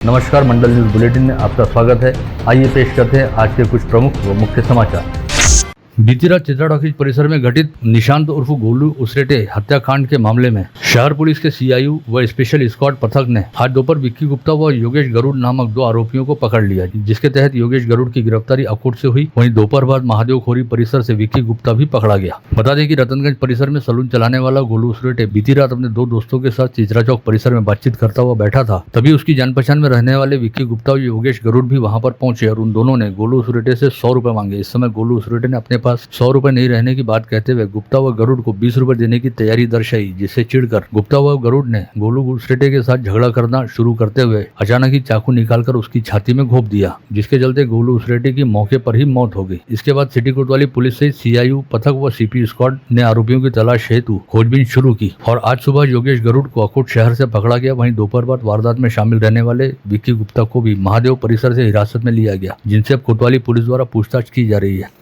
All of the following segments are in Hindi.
नमस्कार, मंडल न्यूज बुलेटिन में आपका स्वागत है। आइए पेश करते हैं आज के कुछ प्रमुख व मुख्य समाचार। बीती रात चित्रा टॉकीज परिसर में घटित निशांत उर्फ गोलू उसरेटे हत्याकांड के मामले में शहर पुलिस के सीआईयू व स्पेशल स्क्वाड पथक ने आज दोपहर विक्की गुप्ता व योगेश गरुड़ नामक दो आरोपियों को पकड़ लिया, जिसके तहत योगेश गरुड़ की गिरफ्तारी अकोट से हुई। वहीं दोपहर बाद महादेव खोरी परिसर से विक्की गुप्ता भी पकड़ा गया। बता दें कि रतनगंज परिसर में सलून चलाने वाला गोलू उसरेटे बीती रात अपने दो दोस्तों के साथ चित्रा चौक परिसर में बातचीत करता हुआ बैठा था। तभी उसकी जान पहचान में रहने वाले विक्की गुप्ता और योगेश गरुड़ भी वहां पर पहुंचे और उन दोनों ने गोलू उसरेटे से 100 रुपए मांगे। इस समय गोलू उसरेटे ने अपने पास 100 रुपए नहीं रहने की बात कहते हुए गुप्ता व गरुड़ को 20 रुपए देने की तैयारी दर्शाई, जिससे चिढ़कर गुप्ता व गरुड़ ने गोलू उसरेटे के साथ झगड़ा करना शुरू करते हुए अचानक ही चाकू निकालकर उसकी छाती में घोंप दिया, जिसके चलते गोलू उसरेटे की मौके पर ही मौत हो गई। इसके बाद सिटी कोतवाली पुलिस से सीआईयू पथक व सीपी स्क्वाड ने आरोपियों की तलाश हेतु खोजबीन शुरू की और आज सुबह योगेश गरुड़ को अकोट शहर से पकड़ा गया। वहीं दोपहर बाद वारदात में शामिल रहने वाले विक्की गुप्ता को भी महादेव परिसर से हिरासत में लिया गया, जिनसे अब कोतवाली पुलिस द्वारा पूछताछ की जा रही है।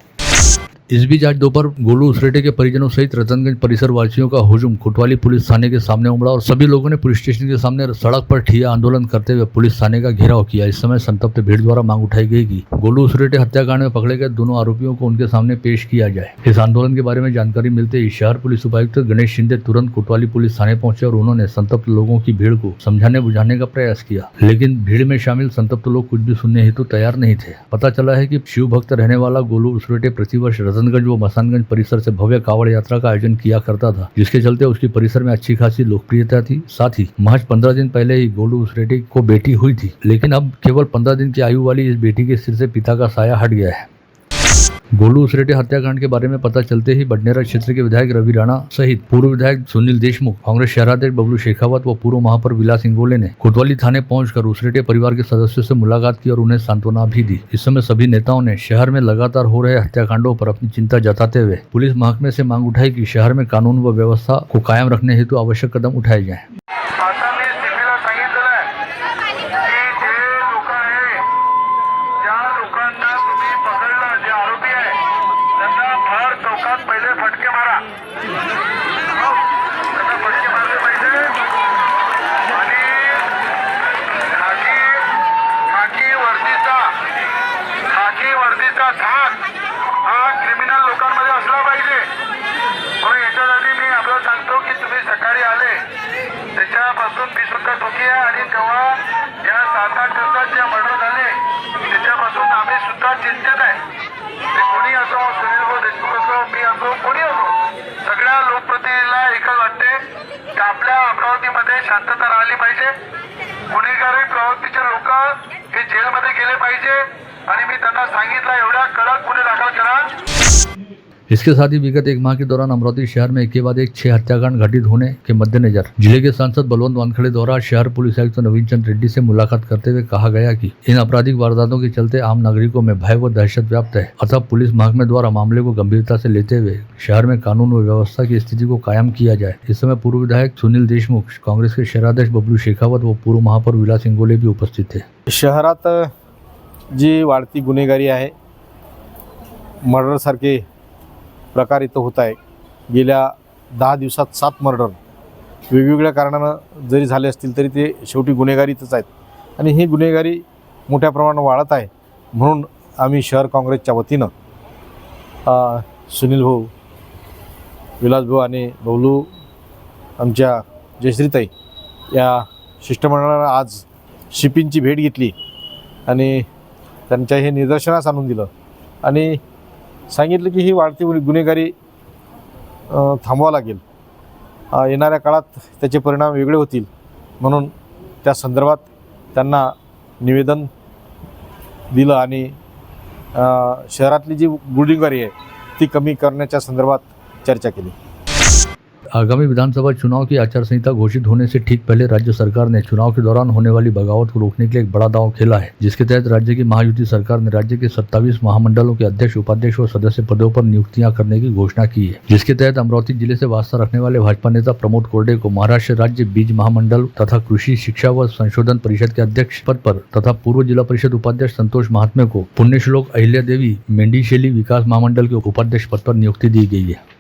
इस बीच आज दोपहर गोलू उसरेटे के परिजनों सहित रतनगंज परिसर वासियों का हुजूम कोतवाली पुलिस थाने के सामने उमड़ा और सभी लोगों ने पुलिस स्टेशन के सामने सड़क पर ठिया आंदोलन करते हुए पुलिस थाने का घेराव किया। इस समय संतप्त भीड़ द्वारा मांग उठाई गई कि गोलू उसरेटे हत्याकांड में पकड़े गए दोनों आरोपियों को उनके सामने पेश किया जाए। इस आंदोलन के बारे में जानकारी मिलते ही शहर पुलिस उपायुक्त गणेश शिंदे तुरंत कोतवाली पुलिस थाने पहुंचे और उन्होंने संतप्त लोगों की भीड़ को समझाने बुझाने का प्रयास किया, लेकिन भीड़ में शामिल संतप्त लोग कुछ भी सुनने हेतु तैयार नहीं थे। पता चला है कि शिव भक्त रहने वाला गोलू उसरेटे प्रतिवर्ष रतनगंज व मसानगंज परिसर से भव्य कावड़ यात्रा का आयोजन किया करता था, जिसके चलते उसकी परिसर में अच्छी खासी लोकप्रियता थी। साथ ही महज 15 दिन पहले ही गोलू उसरेटे को बेटी हुई थी, लेकिन अब केवल 15 दिन की आयु वाली इस बेटी के सिर से पिता का साया हट गया है। गोलू उसरेटे हत्याकांड के बारे में पता चलते ही बडनेरा क्षेत्र के विधायक रवि राणा सहित पूर्व विधायक सुनील देशमुख, कांग्रेस शहराध्यक्ष बबलू शेखावत व पूर्व महापौर विलास इंगोले ने कोतवाली थाने पहुंचकर उसरेटे परिवार के सदस्यों से मुलाकात की और उन्हें सांत्वना भी दी। इस समय सभी नेताओं ने शहर में लगातार हो रहे हत्याकांडों पर अपनी चिंता जताते हुए पुलिस महकमे से मांग उठाई कि शहर में कानून व व्यवस्था को कायम रखने हेतु आवश्यक कदम उठाए जाएं। पहिले फटके मारा, फटके मारले पाहिजे आणि खाकी वर्दीचा धाक हा क्रिमिनल लोकांमध्ये असला पाहिजे। म्हणून याच्यासाठी मी आपल्याला सांगतो की तुम्ही सकाळी आले त्याच्यापासून मी सुद्धा दुखी आहे आणि तेव्हा या 7-8 दिवसात जे मर्डर झाले त्याच्यापासून आम्ही सुद्धा चिंतित आहे। ते कोणी असो, सुनील भाऊ देशमुख असो, मी असो, कोणी असो, सगळ्या लोकप्रतिनिधीला एकच वाटते की आपल्या अमरावतीमध्ये शांतता राहिली पाहिजे। गुन्हेगारी प्रवृत्तीचे लोक हे जेलमध्ये गेले पाहिजे आणि मी त्यांना सांगितलं एवढा कडक गुन्हे दाखल करा। इसके साथ ही विगत एक माह के दौरान अमरावती शहर में एक के बाद एक 6 हत्याकांड घटित होने के मद्देनजर जिले के सांसद बलवंत वानखेड़े द्वारा शहर पुलिस आयुक्त नवीन चंद्र रेड्डी से मुलाकात करते हुए कहा गया कि इन आपराधिक वारदातों के चलते आम नागरिकों में भय व दहशत व्याप्त है, अतः पुलिस महकमे द्वारा मामले को गंभीरता से लेते हुए शहर में कानून व व्यवस्था की स्थिति को कायम किया जाए। इस समय पूर्व विधायक सुनील देशमुख, कांग्रेस के शहराध्यक्ष बबलू शेखावत व पूर्व महापौर विलास इंगोले भी उपस्थित थे। शहरात जी वाढती गुन्हेगारी आहे, मर्डर सारखे प्रकार इथं होत आहे। गेल्या 10 दिवसात 7 मर्डर वेगवेगळ्या कारणानं जरी झाले असतील तरी ते शेवटी गुन्हेगारीतच आहेत आणि ही गुन्हेगारी मोठ्या प्रमाणात वाढत आहे। म्हणून आम्ही शहर काँग्रेसच्या वतीनं सुनील भाऊ, विलास भाऊ आणि बबलू आमच्या जयश्रीताई या शिष्टमंडळानं आज शिपींची भेट घेतली आणि त्यांच्या हे निदर्शनास आणून दिलं आणि सांगितलं की ही वाढती गुन्हेगारी थांबवावं लागेल। येणाऱ्या काळात त्याचे परिणाम वेगळे होतील, म्हणून त्या संदर्भात त्यांना निवेदन दिलं आणि शहरातली जी गुन्हेगारी आहे ती कमी करण्याच्या संदर्भात चर्चा केली। आगामी विधानसभा चुनाव की आचार संहिता घोषित होने से ठीक पहले राज्य सरकार ने चुनाव के दौरान होने वाली बगावत को रोकने के लिए एक बड़ा दांव खेला है, जिसके तहत राज्य की महायुति सरकार ने राज्य के 27 महामंडलों के अध्यक्ष, उपाध्यक्ष व सदस्य पदों पर नियुक्तियां करने की घोषणा की है। जिसके तहत अमरावती जिले से वास्ता रखने वाले भाजपा नेता प्रमोद कोरडे को महाराष्ट्र राज्य बीज महामंडल तथा कृषि शिक्षा व संशोधन परिषद के अध्यक्ष पद पर तथा पूर्व जिला परिषद उपाध्यक्ष संतोष महात्मे को पुण्यश्लोक अहिल्या देवी मेंढीशेली विकास महामंडल के उपाध्यक्ष पद पर नियुक्ति दी गई है।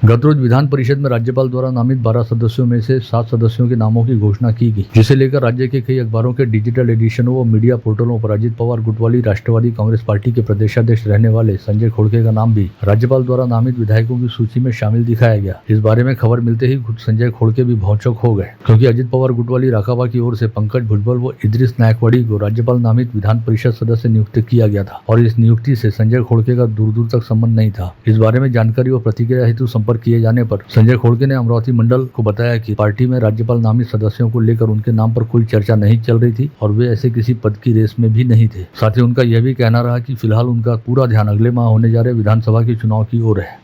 गत रोज विधान परिषद में राज्यपाल द्वारा नामित 12 सदस्यों में से 7 सदस्यों के नामों की घोषणा की गई, जिसे लेकर राज्य के कई अखबारों के डिजिटल एडिशनों व मीडिया पोर्टलों पर अजित पवार गुटवाली राष्ट्रवादी कांग्रेस पार्टी के प्रदेशाध्यक्ष रहने वाले संजय खोड़के का नाम भी राज्यपाल द्वारा नामित विधायकों की सूची में शामिल दिखाया गया। इस बारे में खबर मिलते ही खुद संजय खोड़के भी भौचक हो गए, क्योंकि अजित पवार गुटवाली राकाबा की ओर से पंकज भुजबल व इद्रिस नायकवाड़ी को राज्यपाल नामित विधान परिषद सदस्य नियुक्त किया गया था और इस नियुक्ति से संजय खोड़के का दूर दूर तक संबंध नहीं था। इस बारे में जानकारी और प्रतिक्रिया हेतु संपर्क किए जाने पर संजय खोड़के ने अमरावती मंडल को बताया कि पार्टी में राज्यपाल नामित सदस्यों को लेकर उनके नाम पर कोई चर्चा नहीं चल रही थी और वे ऐसे किसी पद की रेस में भी नहीं थे। साथ ही उनका यह भी कहना रहा कि फिलहाल उनका पूरा ध्यान अगले माह होने जा रहे विधानसभा के चुनाव की ओर है।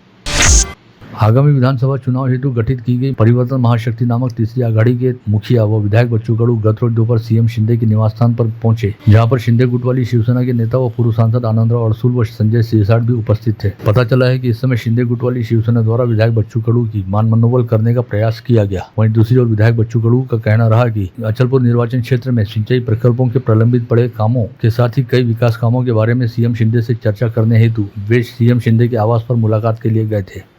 आगामी विधानसभा चुनाव हेतु गठित की गई परिवर्तन महाशक्ति नामक तीसरी आघाड़ी के मुखिया व विधायक बच्चू कडू गत रोज दोपहर सीएम शिंदे के निवास स्थान पर पहुंचे, जहां पर शिंदे गुटवाली शिवसेना के नेता व पूर्व सांसद आनंदराव अड़सूल व संजय सिरसाट भी उपस्थित थे। पता चला है कि इस समय शिंदे गुटवाली शिवसेना द्वारा विधायक बच्चू कडू की मान मनोबल करने का प्रयास किया गया। वहीं दूसरी ओर विधायक बच्चू कडू का कहना रहा कि अचलपुर निर्वाचन क्षेत्र में सिंचाई प्रकल्पों के प्रलंबित पड़े कामों के साथ ही कई विकास कामों के बारे में सीएम शिंदे से चर्चा करने हेतु वे सीएम शिंदे के आवास पर मुलाकात के लिए गए थे।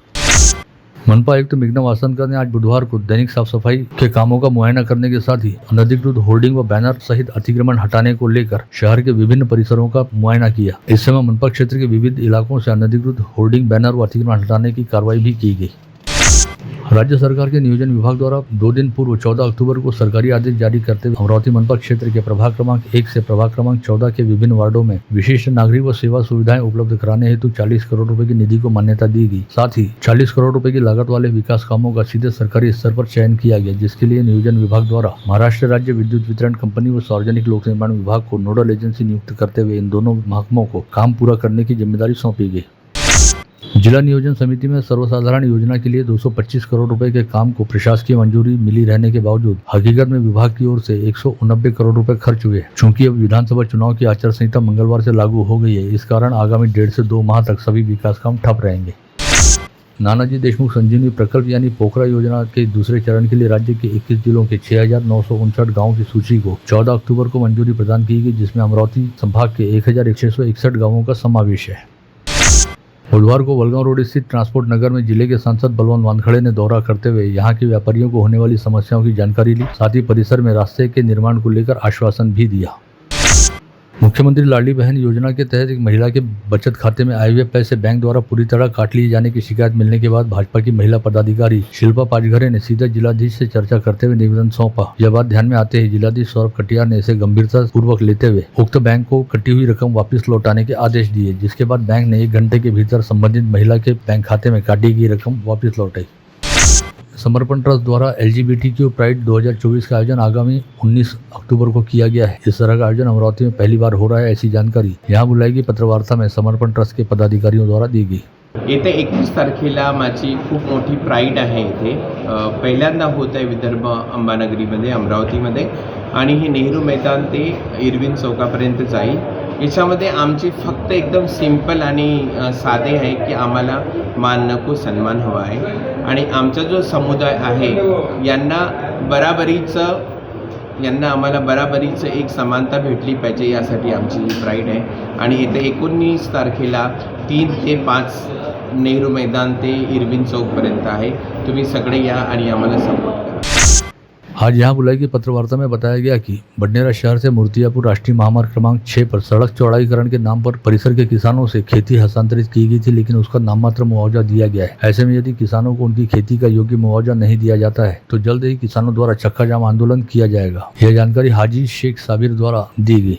मनपा आयुक्त मेघना वासनकर ने आज बुधवार को दैनिक साफ सफाई के कामों का मुआयना करने के साथ ही अनधिकृत होर्डिंग व बैनर सहित अतिक्रमण हटाने को लेकर शहर के विभिन्न परिसरों का मुआयना किया। इस समय मनपा क्षेत्र के विविध इलाकों से अनधिकृत होर्डिंग, बैनर व अतिक्रमण हटाने की कार्रवाई भी की गई। राज्य सरकार के नियोजन विभाग द्वारा 2 दिन पूर्व 14 अक्टूबर को सरकारी आदेश जारी करते हुए अमरावती मनपा क्षेत्र के प्रभाग क्रमांक 1 से प्रभाग क्रमांक 14 के विभिन्न वार्डों में विशिष्ट नागरिक व सेवा सुविधाएं उपलब्ध कराने हेतु 40 करोड़ रुपए की निधि को मान्यता दी गई। साथ ही 40 करोड़ रुपए की लागत वाले विकास कामों का सीधे सरकारी स्तर पर चयन किया गया, जिसके लिए नियोजन विभाग द्वारा महाराष्ट्र राज्य विद्युत वितरण कंपनी व सार्वजनिक लोक निर्माण विभाग को नोडल एजेंसी नियुक्त करते हुए इन दोनों महकमों को काम पूरा करने की जिम्मेदारी सौंपी गई। जिला नियोजन समिति में सर्वसाधारण योजना के लिए 225 करोड़ रुपए के काम को प्रशासकीय मंजूरी मिली रहने के बावजूद हकीकत में विभाग की ओर से 189 करोड़ रुपए खर्च हुए। चूंकि अब विधानसभा चुनाव की आचार संहिता मंगलवार से लागू हो गई है, इस कारण आगामी 1.5 से 2 माह तक सभी विकास काम ठप रहेंगे। नानाजी देशमुख संजीवनी प्रकल्प यानी पोखरा योजना के दूसरे चरण के लिए राज्य के 21 जिलों के 6,959 गाँवों की सूची को 14 अक्टूबर को मंजूरी प्रदान की गई, जिसमें अमरावती संभाग के 1,661 गाँवों का समावेश है। बुधवार को वलगांव रोड स्थित ट्रांसपोर्ट नगर में जिले के सांसद बलवंत वानखड़े ने दौरा करते हुए यहां के व्यापारियों को होने वाली समस्याओं की जानकारी ली। साथ ही परिसर में रास्ते के निर्माण को लेकर आश्वासन भी दिया। मुख्यमंत्री लाडली बहन योजना के तहत एक महिला के बचत खाते में आए हुए पैसे बैंक द्वारा पूरी तरह काट लिए जाने की शिकायत मिलने के बाद भाजपा की महिला पदाधिकारी शिल्पा पाजघरे ने सीधा जिलाधीश से चर्चा करते हुए निवेदन सौंपा। यह बात ध्यान में आते ही जिलाधीश सौरभ कटियार ने इसे गंभीरता पूर्वक लेते हुए उक्त बैंक को कटी हुई रकम वापस लौटाने के आदेश दिए, जिसके बाद बैंक ने 1 घंटे के भीतर संबंधित महिला के बैंक खाते में काटी गई रकम वापस लौटाई। समर्पण ट्रस्ट द्वारा LGBTQ प्राइड 2024 का आयोजन आगामी 19 अक्टूबर को किया गया है। इस तरह का आयोजन अमरावती में पहली बार हो रहा है, ऐसी जानकारी यहाँ बुलाई गई पत्रवार्ता में समर्पण ट्रस्ट के पदाधिकारियों द्वारा दी गई। येत्या 21 तारखेला माझी खूप मोठी प्राईड आहे इथे, पहिल्यांदा होत आहे विदर्भ अंबानगरीमध्ये अमरावतीमध्ये आणि हे नेहरू मैदान ते इरविन चौकापर्यंत जाईल। याच्यामध्ये आमची फक्त एकदम सिंपल आणि साधे आहे की आम्हाला मान नको सन्मान हवा आहे आणि आमचा जो समुदाय आहे यांना आम्हाला बराबरीचं एक समानता भेटली पाहिजे, यासाठी आमची ही प्राईड आहे। आणि येत्या 19 तारखेला 3 ते 5 नेहरू मैदान ते इरविन चौकपर्यंत आहे। तुम्ही सगळे या आणि आम्हाला सपोर्ट करा। आज यहाँ बुलाई गई पत्रवार्ता में बताया गया कि बडनेरा शहर से मूर्तियापुर राष्ट्रीय महामार्ग क्रमांक 6 पर सड़क चौड़ाईकरण के नाम पर परिसर के किसानों से खेती हस्तांतरित की गई थी, लेकिन उसका नाममात्र मुआवजा दिया गया है। ऐसे में यदि किसानों को उनकी खेती का योग्य मुआवजा नहीं दिया जाता है तो जल्द ही किसानों द्वारा चक्का जाम आंदोलन किया जाएगा। यह जानकारी हाजी शेख साबिर द्वारा दी गई।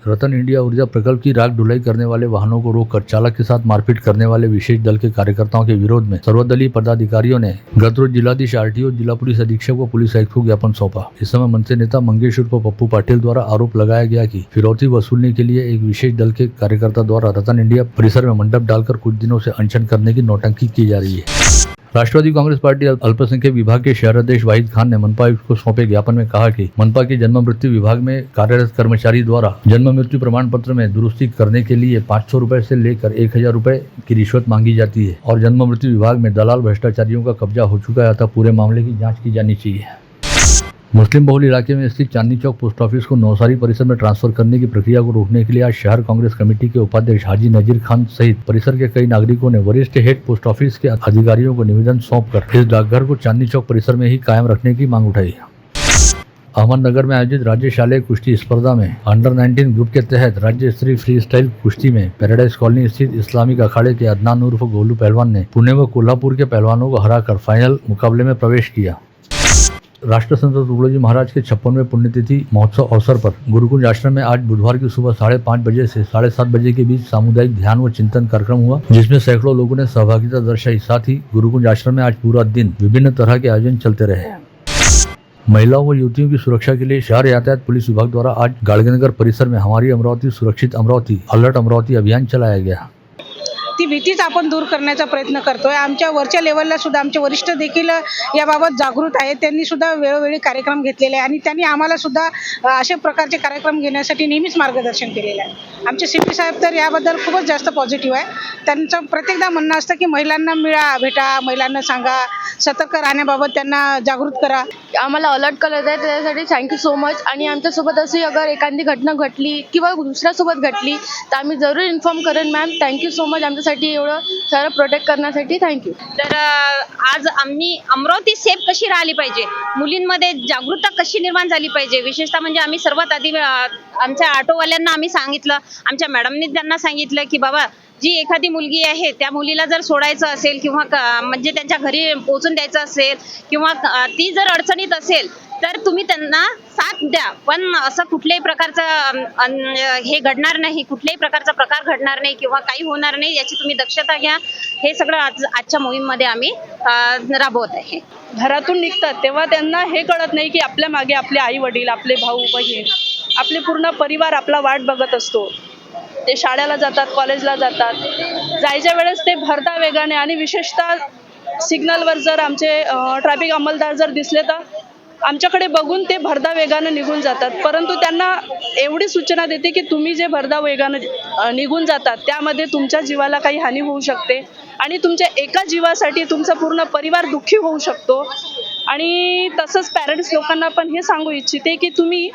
रतन इंडिया ऊर्जा प्रकल्प की राख ढुलाई करने वाले वाहनों को रोककर चालक के साथ मारपीट करने वाले विशेष दल के कार्यकर्ताओं के विरोध में सर्वदलीय पदाधिकारियों ने गत रोज जिलाधीश RTO, जिला पुलिस अधीक्षक व पुलिस आयुक्त को ज्ञापन सौंपा। इस समय मनसे नेता मंगेश उर्फ पप्पू पाटिल द्वारा आरोप लगाया गया कि फिरौती वसूलने के लिए एक विशेष दल के कार्यकर्ता द्वारा रतन इंडिया परिसर में मंडप डालकर कुछ दिनों से अनशन करने की नौटंकी की जा रही है। राष्ट्रवादी कांग्रेस पार्टी अल्पसंख्यक विभाग के शहर अध्यक्ष वाहिद खान ने मनपा आयुक्त को सौंपे ज्ञापन में कहा कि मनपा के जन्म मृत्यु विभाग में कार्यरत कर्मचारी द्वारा जन्म मृत्यु प्रमाण पत्र में दुरुस्ती करने के लिए 500 रुपए से लेकर 1000 रुपए की रिश्वत मांगी जाती है और जन्म मृत्यु विभाग में दलाल भ्रष्टाचारियों का कब्जा हो चुका है, अतः पूरे मामले की जाँच की जानी चाहिए। मुस्लिम बहुल इलाके में स्थित चांदनी चौक पोस्ट ऑफिस को नौसारी परिसर में ट्रांसफर करने की प्रक्रिया को रोकने के लिए आज शहर कांग्रेस कमेटी के उपाध्यक्ष हाजी नजीर खान सहित परिसर के कई नागरिकों ने वरिष्ठ हेड पोस्ट ऑफिस के अधिकारियों को निवेदन सौंपकर इस डाकघर को चांदनी चौक परिसर में ही कायम रखने की मांग उठाई। अहमदनगर में आयोजित राज्य शालेय कुश्ती स्पर्धा में अंडर 19 ग्रुप के तहत राज्य स्तरीय फ्री स्टाइल कुश्ती में पैराडाइज कॉलोनी स्थित इस्लामिक अखाड़े के अदनान उर्फ गोलू पहलवान ने पुणे व कोल्हापुर के पहलवानों को हराकर फाइनल मुकाबले में प्रवेश किया। राष्ट्रसंत तुकडोजी महाराज के 56वें पुण्यतिथि महोत्सव अवसर पर गुरुकुंज आश्रम में आज बुधवार की सुबह 5:30 बजे से 7:30 बजे के बीच सामुदायिक ध्यान व चिंतन कार्यक्रम हुआ, जिसमें सैकड़ों लोगों ने सहभागिता दर्शाई। साथ ही गुरुकुंज आश्रम में आज पूरा दिन विभिन्न तरह के आयोजन चलते रहे। महिलाओं व युवतियों की सुरक्षा के लिए शहर यातायात पुलिस विभाग द्वारा आज गाडगेनगर परिसर में हमारी अमरावती सुरक्षित अमरावती अलर्ट अमरावती अभियान चलाया गया। ती भीतीच आपण दूर करण्याचा प्रयत्न करतोय। आमच्या वरच्या लेवलला सुद्धा आमचे वरिष्ठ देखील याबाबत जागृत आहेत। त्यांनी सुद्धा वेळोवेळी कार्यक्रम घेतलेले आहे आणि त्यांनी आम्हाला सुद्धा अशा प्रकारचे कार्यक्रम घेण्यासाठी नेहमीच मार्गदर्शन केलेलं आहे। आमचे सीपी साहेब तर याबद्दल खूपच जास्त पॉझिटिव्ह आहे। त्यांचं प्रत्येकदा म्हणणं असतं की महिलांना भेटा, महिलांना सांगा, सतर्क राहण्याबाबत त्यांना जागृत करा। आम्हाला अलर्ट करत आहे त्यासाठी थँक्यू सो मच। आणि आमच्यासोबत अशी अगर एखादी घटना घडली किंवा दुसऱ्यासोबत घडली तर आम्ही जरूर इन्फॉर्म करेन मॅम। थँक्यू सो मच आमच्यासाठी एवढं सारं प्रोटेक्ट करण्यासाठी थँक्यू। तर आज आम्ही अमरावती सेफ कशी राहिली पाहिजे, मुलींमध्ये जागरूकता कशी निर्माण झाली पाहिजे, विशेषतः म्हणजे आम्ही सर्वात आधी आमच्या ऑटोवाल्यांना आम्ही सांगितलं, आमच्या मॅडमनी त्यांना सांगितलं की बाबा जी एखादी मुलगी आहे त्या मुलीला जर सोडायचं असेल किंवा म्हणजे त्यांच्या घरी पोहोचून द्यायचं असेल किंवा ती जर अडचणीत असेल तर तुम्ही त्यांना साथ द्या, पण असं कुठल्याही प्रकारचं हे घडणार नाही, कुठल्याही प्रकारचा प्रकार घडणार नाही किंवा काही होणार नाही याची तुम्ही दक्षता घ्या। हे सगळं आजच्या मोहीममध्ये आम्ही राबवत आहे। घरातून निघतात तेव्हा त्यांना हे कळत नाही की आपल्या मागे आपले आई वडील, आपले भाऊ बहीण, आपले पूर्ण परिवार आपला वाट बघत असतो। ते शाळेला जातात, कॉलेजला जातात, जायच्या वेळेस ते भरता वेगाने आणि विशेषतः सिग्नलवर जर आमचे ट्रॅफिक अंमलदार जर दिसले तर आमच्याकडे बघून ते भरधा वेगाने निघून जातात। परंतु त्यांना एवढी सूचना देते की तुम्ही जे भरधा वेगाने निघून जातात त्यामध्ये तुमच्या जीवाला काही हानी होऊ शकते आणि तुमच्या एका जीवासाठी तुमचा पूर्ण परिवार दुःखी होऊ शकतो। आणि तसंच पॅरेंट्स लोकांना पण हे सांगू इच्छिते की तुम्ही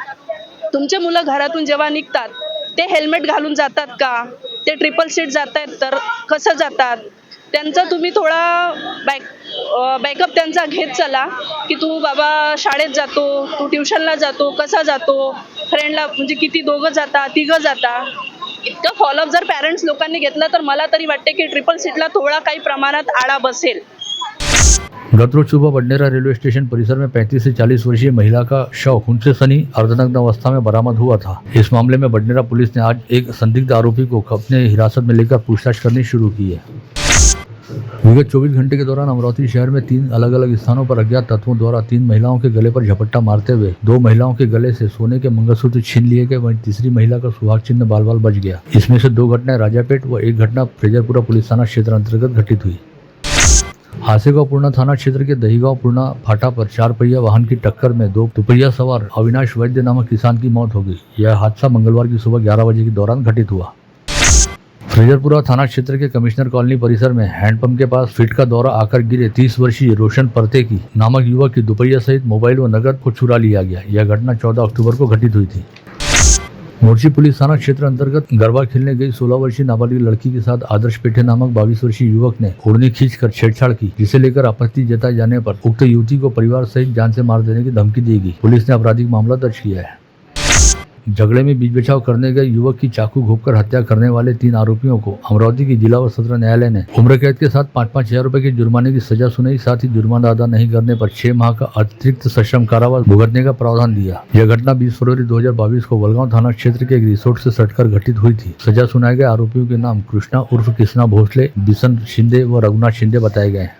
तुमचे मुलं घरातून जेव्हा निघतात ते हेल्मेट घालून जातात का, ते ट्रिपल सीट जात आहेत तर कसं जातात, त्यांचा तुम्ही थोडा बॅकअप त्यांचा घेत चला की तू बाबा शाळेत जातो, तू ट्युशनला जातो, कसा जातो, फ्रेंडला म्हणजे किती दोघं जाता, तिघं जाता, इतकं फॉलोअप जर पॅरेंट्स लोकांनी घेतलं तर मला तरी वाटते की ट्रिपल सीटला थोडा काही प्रमाणात आळा बसेल। गत रोज सुबह बडनेरा रेलवे स्टेशन परिसर में 35 से 40 वर्षीय महिला का शव खून से सनी अर्धनग्न अवस्था में बरामद हुआ था। इस मामले में बडनेरा पुलिस ने आज एक संदिग्ध आरोपी को अपने हिरासत में लेकर पूछताछ करनी शुरू की है। विगत 24 घंटे के दौरान अमरावती शहर में 3 अलग अलग स्थानों पर अज्ञात तत्वों द्वारा 3 महिलाओं के गले पर झपट्टा मारते हुए 2 महिलाओं के गले से सोने के मंगलसूत्र छीन लिए गए, वहीं तीसरी महिला का सुहाग चिन्ह बाल बाल बच गया। इसमें से 2 घटनाएं राजापेट व 1 घटना फ्रेजरपुरा पुलिस थाना क्षेत्र अंतर्गत घटित हुई। हासेगांव पूर्णा थाना क्षेत्र के दहीगांव पूर्णा फाटा पर 4 पहिया वाहन की टक्कर में 2 दुपहिया सवार अविनाश वैद्य नामक किसान की मौत हो गई। यह हादसा मंगलवार की सुबह 11 बजे के दौरान घटित हुआ। फ्रेजरपुरा थाना क्षेत्र के कमिश्नर कॉलोनी परिसर में हैंडपंप के पास फिट का दौरा आकर गिरे 30 वर्षीय रोशन परतेकी नामक युवक की दुपहिया सहित मोबाइल व नगद को चुरा लिया गया। यह घटना 14 अक्टूबर को घटित हुई थी। मोर्ची पुलिस थाना क्षेत्र अंतर्गत गरबा खेलने गई 16 वर्षीय नाबालिग लड़की के साथ आदर्श पेठे नामक 22 वर्षीय युवक ने ओढ़नी खींचकर छेड़छाड़ की, जिसे लेकर आपत्ति जताए जाने पर उक्त युवती को परिवार सहित जान से मार देने की धमकी दी गई। पुलिस ने आपराधिक मामला दर्ज किया है। झगड़े में बीच बचाव करने गए युवक की चाकू घोंपकर हत्या करने वाले 3 आरोपियों को अमरावती की जिला व सत्र न्यायालय ने उम्र कैद के साथ 5-5 हजार रुपए के जुर्माने की सजा सुनाई। साथ ही जुर्माना अदा नहीं करने पर 6 माह का अतिरिक्त सश्रम कारावास भुगतने का प्रावधान दिया। यह घटना 20 फरवरी 2022 को वलगांव थाना क्षेत्र के एक रिसोर्ट से सटकर घटित हुई थी। सजा सुनाए गए आरोपियों के नाम कृष्णा उर्फ किसना भोसले, बिशन शिंदे व रघुनाथ शिंदे बताए गए हैं।